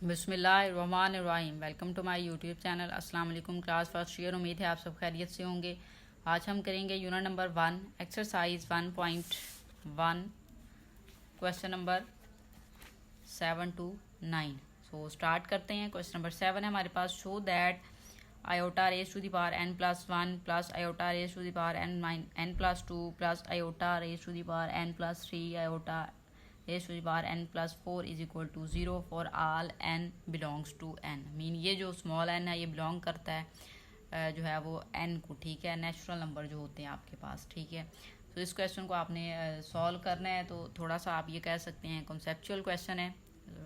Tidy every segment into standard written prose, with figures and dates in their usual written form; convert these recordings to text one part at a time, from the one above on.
बिस्मिल्लाहिर्रहमानिर्रहीम। Welcome to my YouTube channel. अस्सलाम वालेकुम क्लास फर्स्ट ईयर। उम्मीद है आप सब खैरियत से होंगे। आज हम करेंगे unit number 1 exercise 1.1 question number 7 to 9। So start करते हैं। क्वेश्चन नंबर 7 है हमारे पास। Show that iota raise to the power n plus 1 plus iota raise to the power n plus 2 plus iota raise to the power n plus 3 iota raise to the power n plus 4 is equal to 0 for all n belongs to n। Mean ये जो small n है ये belong करता है जो है वो n को, ठीक है, नेचुरल नंबर जो होते हैं आपके पास, ठीक है। तो इस क्वेश्चन को आपने सॉल्व करना है। तो थोड़ा सा आप ये कह सकते हैं कॉन्सेप्चुअल क्वेश्चन है,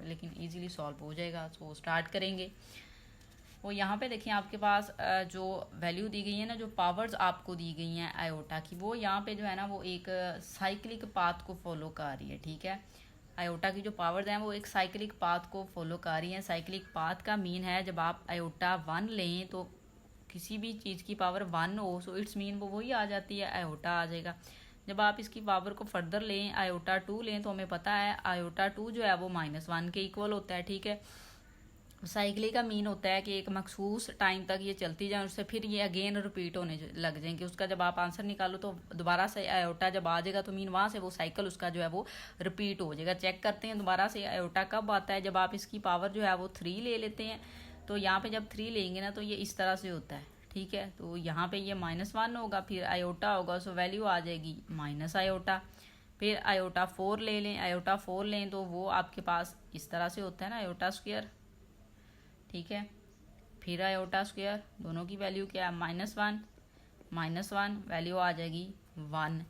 लेकिन इजीली सॉल्व हो जाएगा। तो स्टार्ट करेंगे। वो यहाँ पे देखिए आपके पास जो वैल्यू दी गई है ना, जो पावर्स आपको दी गई हैं आयोटा की, वो यहाँ पे जो है ना वो एक साइक्लिक पाथ को फॉलो कर रही है, ठीक है। आयोटा की जो पावर्स हैं वो एक साइक्लिक पाथ को फॉलो कर रही हैं। साइक्लिक पाथ का मीन है जब आप आयोटा 1 लें तो किसी भी चीज़ की पावर 1 हो, सो इट्स मीन वो वही आ जाती है, आयोटा आ जाएगा। जब आप इसकी पावर को फर्दर लें, आयोटा 2 लें, तो हमें पता है आयोटा 2 जो है वो -1 के इक्वल होता है, ठीक है। साइकिल का मीन होता है कि एक मखसूस टाइम तक ये चलती जाए, उससे फिर ये अगेन रिपीट होने लग जाएंगे। उसका जब आप आंसर निकालो तो दोबारा से आयोटा जब आ जाएगा तो मीन वहाँ से वो साइकिल उसका जो है वो रिपीट हो जाएगा। चेक करते हैं दोबारा से आयोटा कब आता है, जब आप इसकी पावर जो है वो 3 ले लेते हैं। तो यहाँ पे जब 3 लेंगे ना तो ये इस तरह से होता है, ठीक है। तो यहाँ पे ये -1 होगा, फिर आयोटा होगा, सो वैल्यू आ जाएगी माइनस आयोटा। फिर आयोटा 4 ले लें, आयोटा 4 लें तो वो आपके पास इस तरह से होता है ना, आयोटा स्क्वायर, ठीक है। फिर आयोटा स्क्वायर, दोनों की वैल्यू क्या है, -1 वैल्यू आ जाएगी 1।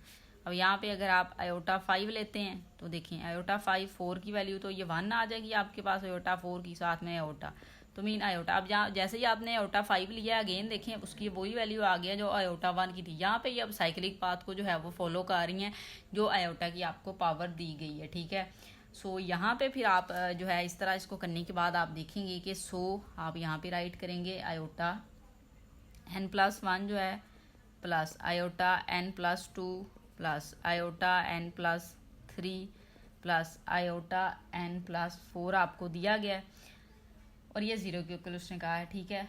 अब यहाँ पे अगर आप आयोटा 5 लेते हैं तो देखिए आयोटा 5 4 की वैल्यू तो ये 1 आ जाएगी आपके पास आयोटा 4 की, साथ में आयोटा, तो मीन आयोटा। अब जहाँ जैसे ही आपने आयोटा 5 लिया अगेन देखें उसकी वही वैल्यू आ गया जो आयोटा 1 की थी। यहाँ पे ये अब साइक्लिक पाथ को जो है वो फॉलो कर रही हैं जो आयोटा की आपको पावर दी गई है, ठीक है। सो यहाँ पे फिर आप जो है इस तरह इसको करने के बाद आप देखेंगे कि आप यहाँ पे राइट करेंगे आयोटा n+1 जो है plus iota n+2 plus iota n+3 plus iota n+4 आपको दिया गया है और ये 0 के इक्वल उसने कहा है, ठीक है।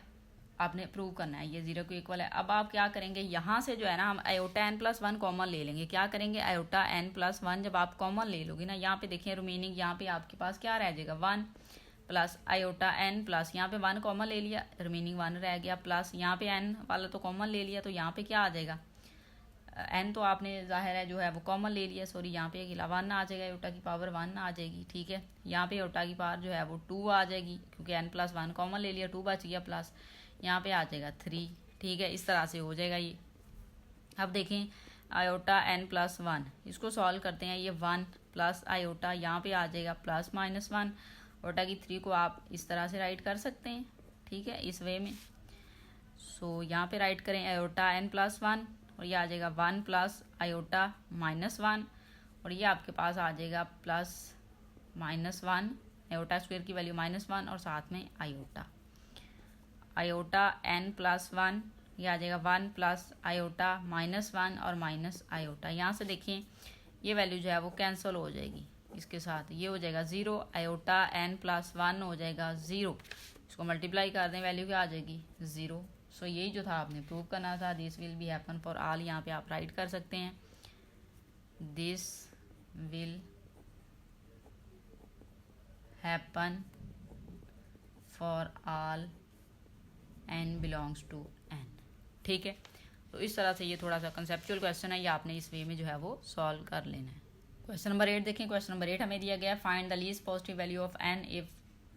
आपने प्रूव करना है ये 0 के इक्वल है। अब आप क्या करेंगे, यहाँ से जो है ना हम आयोटा n+1 कॉमन ले लेंगे। क्या करेंगे, आयोटा n+1 जब आप कॉमन ले लोगे ना, यहाँ पे देखिए रिमेनिंग यहाँ पे आपके पास क्या रह जाएगा 1 प्लस आयोटा n प्लस यहाँ पे 1 कॉमन ले लिया, रिमेनिंग 1 रह गया, प्लस यहाँ पे n वाला तो कॉमन ले लिया, तो यहाँ पे क्या आ जाएगा, n तो आपने जाहिर है जो है वो कॉमन ले लिया, सॉरी यहाँ पे अकेला 1 आ जाएगा, आयोटा की पावर 1 आ जाएगी, ठीक है। यहाँ पे आयोटा की पावर जो है वो 2 आ जाएगी क्योंकि n+1 कॉमन ले लिया, 2 बच गया, प्लस यहाँ पे आ जाएगा 3, ठीक है। इस तरह से हो जाएगा ये। अब देखें आयोटा n+1 इसको सॉल्व करते हैं। ये 1 प्लस आयोटा यहाँ पे आ जाएगा प्लस -1, आयोटा की 3 को आप इस तरह से राइट कर सकते हैं, ठीक है, इस वे में। सो यहाँ पे राइट करें आयोटा n+1 और ये आ जाएगा 1 प्लस आयोटा -1 और ये आपके पास आ जाएगा प्लस -1, आयोटा स्क्वायर की वैल्यू -1 और साथ में आयोटा n+1 ये आ जाएगा 1 प्लस आयोटा -1 और माइनस आयोटा। यहाँ से देखें ये वैल्यू जो है वो कैंसिल हो जाएगी इसके साथ, ये हो जाएगा 0, आयोटा n+1 हो जाएगा 0। इसको मल्टीप्लाई कर दें वैल्यू क्या आ जाएगी 0। सो यही जो था आपने प्रूव करना था। This will be happen for all, यहाँ पे आप राइट कर सकते हैं this will happen for all n belongs to n, ठीक है। तो इस तरह से ये थोड़ा सा कंसेप्चुअल क्वेश्चन है, ये आपने इस वे में जो है वो सॉल्व कर लेना है। क्वेश्चन नंबर 8 देखें। क्वेश्चन नंबर 8 हमें दिया गया है find the least positive value of n if,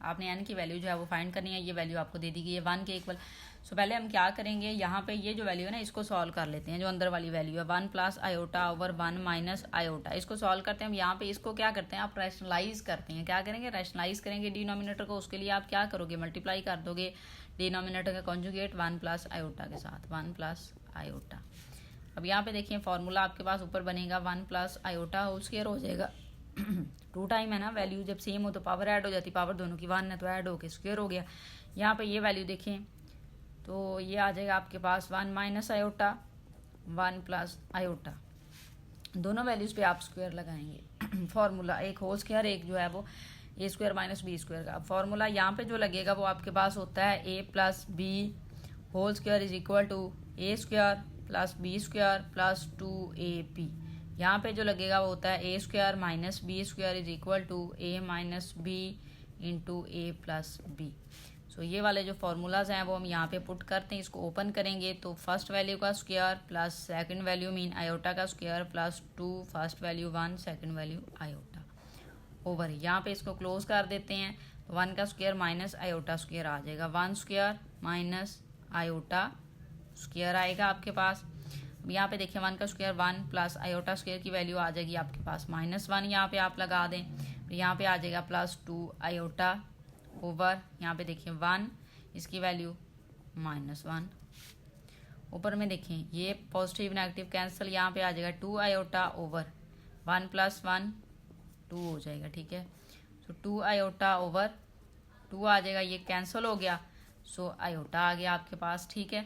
आपने n की वैल्यू जो है वो फाइंड करनी है। ये वैल्यू आपको दे दी गई है 1 के इक्वल। सो पहले हम क्या करेंगे, यहाँ पे ये जो वैल्यू है ना इसको सॉल्व कर लेते हैं। जो अंदर वाली वैल्यू है 1 plus iota over 1 minus iota, इसको सॉल्व करते हैं हम। यहाँ पे इसको क्या करते हैं, आप रैशनलाइज करते हैं। क्या करेंगे, रैशनलाइज करेंगे डिनोमिनेटर को। उसके लिए आप क्या करोगे, मल्टीप्लाई कर दोगे डिनोमिनेटर का कॉन्जुगेट 1 प्लस आयोटा के साथ, 1 प्लस आयोटा। अब यहाँ पे देखिए फॉर्मूला आपके पास ऊपर बनेगा 1 प्लस आयोटा होल स्क्वायर हो जाएगा 2 टाइम है ना, वैल्यू जब सेम हो तो पावर ऐड हो जाती, पावर दोनों की 1 है तो ऐड होके स्क्वायर हो गया। यहाँ पे ये वैल्यू देखें तो ये आ जाएगा आपके पास 1 माइनस आयोटा 1 प्लस आयोटा, दोनों वैल्यूज़ पे आप स्क्वायर लगाएंगे। फार्मूला एक होल स्क्वायर, एक जो है वो A square minus B square का। फॉर्मूला यहाँ पे जो लगेगा वो आपके पास होता है A plus B whole square is equal to A square plus B square plus 2ab। यहाँ पे जो लगेगा वो होता है A square minus B square is equal to A minus B into A plus B. So ये वाले जो फार्मूलाज हैं वो हम यहाँ पे पुट करते हैं। इसको ओपन करेंगे तो फर्स्ट वैल्यू का square plus second value mean iota का square plus 2 first value 1 second value iota over. यहाँ पे इसको क्लोज कर देते हैं तो 1 का स्क्वायर माइनस आयोटा स्क्वायर आ जाएगा, 1 स्क्वायर माइनस आयोटा स्क्वायर आएगा आपके पास। अब यहाँ पे देखिए 1 का स्क्वायर 1 प्लस आयोटा स्क्वायर की वैल्यू आ जाएगी आपके पास -1, यहाँ पे आप लगा दें, यहाँ पे आ जाएगा +2 आयोटा ओवर, यहाँ पे देखिए 1 इसकी वैल्यू -1। ऊपर में देखें ये पॉजिटिव नेगेटिव कैंसिल, यहाँ पे आ जाएगा 2 आयोटा ओवर 1 + 1 2 हो जाएगा। ठीक है, सो 2 आयोटा ओवर 2 आ जाएगा, ये कैंसिल हो गया, सो आयोटा आ गया आपके पास। ठीक है,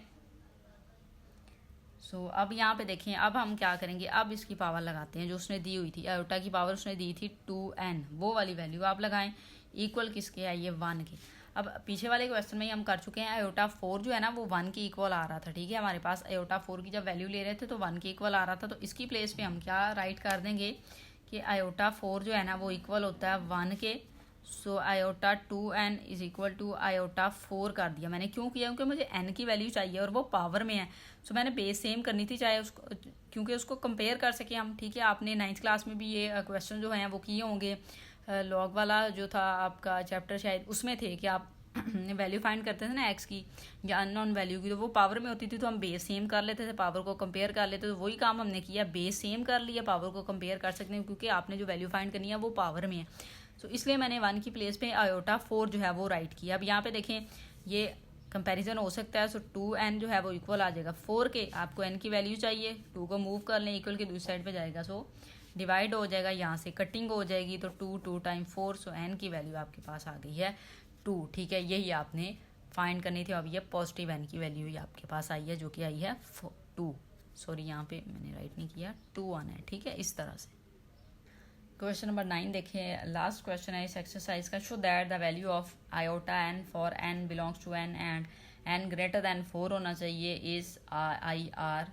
सो अब यहाँ पे देखें, अब हम क्या करेंगे, अब इसकी पावर लगाते हैं जो उसने दी हुई थी, आयोटा की पावर उसने दी थी 2n, वो वाली वैल्यू आप लगाएं। इक्वल किसके है, ये 1 के। अब पीछे वाले क्वेश्चन में ही हम कर चुके हैं, आयोटा 4 जो है ना वो 1 के इक्वल आ रहा था। ठीक है, हमारे पास आयोटा 4 की जब वैल्यू ले रहे थे तो 1 के इक्वल आ रहा था, तो इसकी प्लेस पे हम क्या राइट कर देंगे कि आयोटा 4 जो है ना वो इक्वल होता है 1 के। So iota 2n is equal to iota 4 कर दिया मैंने। क्यों किया, क्योंकि मुझे n की वैल्यू चाहिए और वो पावर में है। सो मैंने बेस सेम करनी थी, चाहे उसको, क्योंकि उसको कंपेयर कर सके हम। ठीक है, आपने 9th क्लास में भी ये क्वेश्चन जो हैं वो किए होंगे, लॉग वाला जो था आपका चैप्टर शायद उसमें थे कि आप वैल्यू फाइंड करते थे ना एक्स की या अननोन वैल्यू की, तो वो पावर में होती थी तो हम बेस सेम कर लेते थे, पावर को कंपेयर कर लेते थे। तो वही काम हमने किया, बेस सेम कर लिया, पावर को कंपेयर कर सकते हैं क्योंकि आपने जो वैल्यू फाइंड करनी है वो पावर में है। सो इसलिए मैंने 1 की प्लेस पे आयोटा 4 जो है वो राइट किया। अब यहाँ पे देखें ये कंपैरिजन हो सकता है, सो 2n जो है वो इक्वल आ जाएगा 4 के। आपको n की वैल्यू चाहिए, 2 को मूव कर लें, इक्वल के दूसरी साइड पे जाएगा, सो डिवाइड हो जाएगा, यहाँ से कटिंग हो जाएगी, तो 2 टाइम 4, सो n की वैल्यू आपके पास आ गई है 2। ठीक है, यही आपने फाइंड करनी थी। अब ये पॉजिटिव n की वैल्यू ही आपके पास आई है जो कि आई है 2, सॉरी यहाँ पे मैंने राइट नहीं किया, 2 आना है। ठीक है, इस तरह से। क्वेश्चन नंबर 9 देखें, लास्ट क्वेश्चन है इस एक्सरसाइज का। Show that the value of iota n for n belongs to n and n greater than 4 होना चाहिए is I R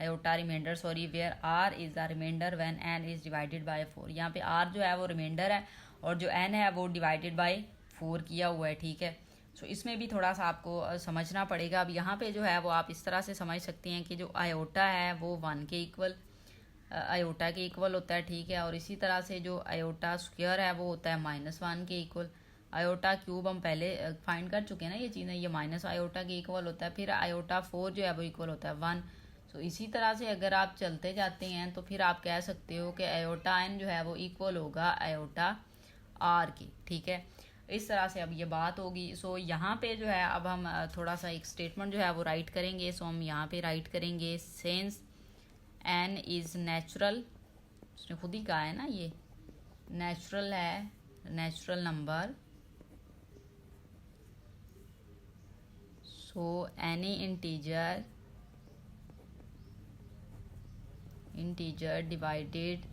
iota remainder, sorry, where r is the remainder when n is divided by 4। यहाँ पे r जो है वो reminder है और जो n है वो डिवाइडेड बाय 4 किया हुआ है। ठीक है, सो इसमें भी थोड़ा सा आपको समझना पड़ेगा। अब यहाँ पे जो है वो आप इस तरह से समझ सकते हैं कि जो आयोटा है वो 1 के इक्वल आयोटा के इक्वल होता है। ठीक है, और इसी तरह से जो आयोटा स्क्वायर है वो होता है -1 के इक्वल। आयोटा क्यूब हम पहले फाइंड कर चुके हैं ना ये चीज़ें, ये माइनस आयोटा के इक्वल होता है। फिर आयोटा 4 जो है वो इक्वल होता है 1। सो इसी तरह से अगर आप चलते जाते हैं तो फिर आप कह सकते हो कि आयोटा n जो है वो इक्वल होगा आयोटा r के। ठीक है, इस तरह से अब ये बात होगी। सो यहाँ पे जो है अब हम थोड़ा सा एक स्टेटमेंट जो है वो राइट करेंगे। सो हम यहाँ पे राइट करेंगे सेंस n इज़ नेचुरल, उसने खुद ही कहा है ना, ये नेचुरल है, natural number. So any integer divided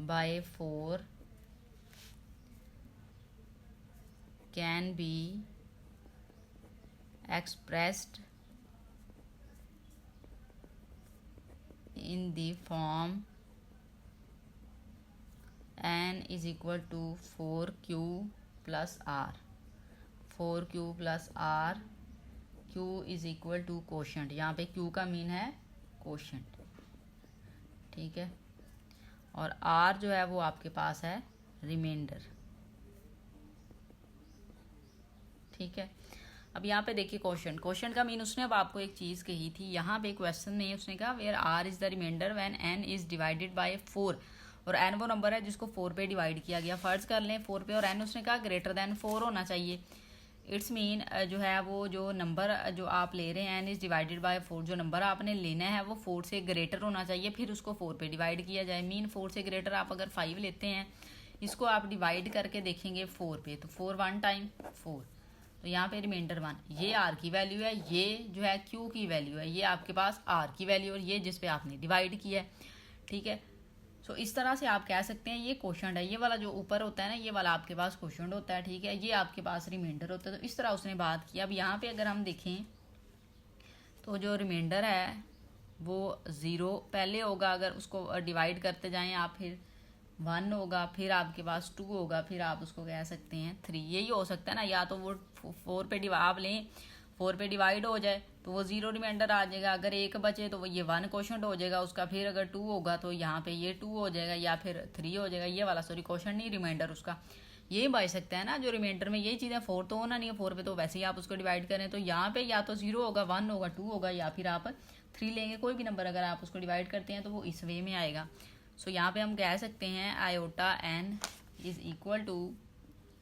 by 4 can be expressed in the form n is equal to 4q plus r, 4q plus r, q is equal to quotient, यहाँ पे q का मीन है quotient। ठीक है, और r जो है वो आपके पास है रिमाइंडर। ठीक है, अब यहाँ पे देखिए क्वेश्चन का मीन उसने अब आपको एक चीज़ कही थी। यहाँ पे क्वेश्चन में उसने कहा where r is the remainder when n is divided by 4, और n वो नंबर है जिसको 4 पे डिवाइड किया गया। फर्ज कर लें 4 पे, और n उसने कहा ग्रेटर दैन 4 होना चाहिए। इट्स मीन जो है वो जो नंबर जो आप ले रहे हैं n इज़ डिवाइडेड बाय 4, जो नंबर आपने लेना है वो 4 से ग्रेटर होना चाहिए, फिर उसको 4 पे डिवाइड किया जाए। मीन 4 से ग्रेटर आप अगर 5 लेते हैं, इसको आप डिवाइड करके देखेंगे 4 पे, तो 4 1 टाइम 4, तो यहाँ पे रिमाइंडर 1, ये r की वैल्यू है, ये जो है q की वैल्यू है, ये आपके पास r की वैल्यू, और ये जिस पे आपने डिवाइड किया है। ठीक है, सो इस तरह से आप कह सकते हैं ये क्वोशंट है, ये वाला जो ऊपर होता है ना, ये वाला आपके पास क्वोशंट होता है, ठीक है, ये आपके पास रिमाइंडर होता है। तो इस तरह उसने बात की। अब यहाँ पे अगर हम देखें तो जो रिमाइंडर है वो 0 पहले होगा, अगर उसको डिवाइड करते जाएं आप, फिर 1 होगा, फिर आपके पास 2 होगा, फिर आप उसको कह सकते हैं 3। यही हो सकता है ना, या तो वो 4 पे आप लें 4 पे डिवाइड हो जाए तो वो 0 रिमाइंडर आ जाएगा, अगर 1 बचे तो वो ये 1 क्वोशंट हो जाएगा उसका, फिर अगर 2 होगा तो यहाँ पे ये 2 हो जाएगा, या फिर 3 हो जाएगा, ये वाला सॉरी क्वोशंट नहीं रिमाइंडर उसका। ये बच सकता है ना जो रिमाइंडर में यही चीज़ें। 4 तो होना नहीं है 4 पे, तो वैसे ही आप उसको डिवाइड करें तो यहाँ पे या तो 0 होगा, 1 होगा, 2 होगा, या फिर आप 3 लेंगे, कोई भी नंबर अगर आप उसको डिवाइड करते हैं तो वो इस वे में आएगा। सो यहाँ पे हम कह सकते हैं iota n is equal to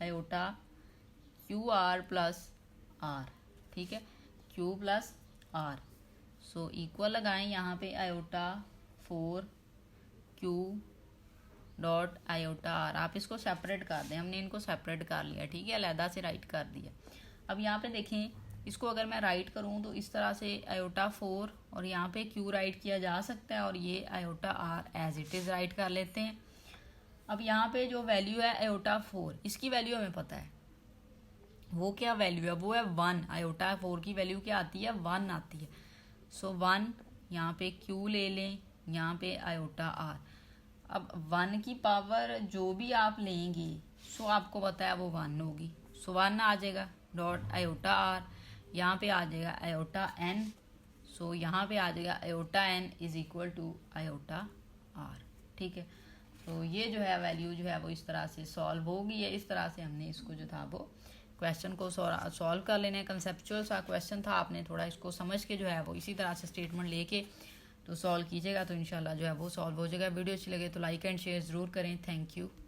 iota QR plus R, ठीक है, Q plus R। So equal लगाएं यहाँ पे iota 4Q dot iota R। आप इसको सेपरेट कर दें, हमने इनको सेपरेट कर लिया, ठीक है, अलहदा से राइट कर दिया। अब यहाँ पे देखें, इसको अगर मैं राइट करूँ तो इस तरह से आयोटा 4 और यहाँ पे Q राइट किया जा सकता है, और ये iota R as it is write कर लेते हैं। अब यहाँ पे जो वैल्यू है आयोटा 4, इसकी वैल्यू हमें पता है, वो क्या वैल्यू है, वो है 1। आयोटा 4 की वैल्यू क्या आती है, 1 आती है। सो 1 यहाँ पे Q ले लें, यहाँ पे आयोटा R। अब 1 की पावर जो भी आप लेंगे सो आपको पता है वो 1 होगी, सो 1 आ जाएगा डॉट आयोटा R। यहाँ पे आ जाएगा आयोटा n, सो यहाँ पे आ जाएगा iota n is equal to iota R, ठीक है। तो ये जो है वैल्यू जो है वो इस तरह से सॉल्व होगी है। इस तरह से हमने इसको जो था वो क्वेश्चन को सॉल्व कर लेना है। कंसेप्चुअल सा क्वेश्चन था, आपने थोड़ा इसको समझ के जो है वो इसी तरह से स्टेटमेंट लेके तो सॉल्व कीजिएगा, तो इंशाल्लाह जो है वो सॉल्व हो जाएगा। वीडियो अच्छी लगे तो लाइक एंड शेयर ज़रूर करें। Thank you.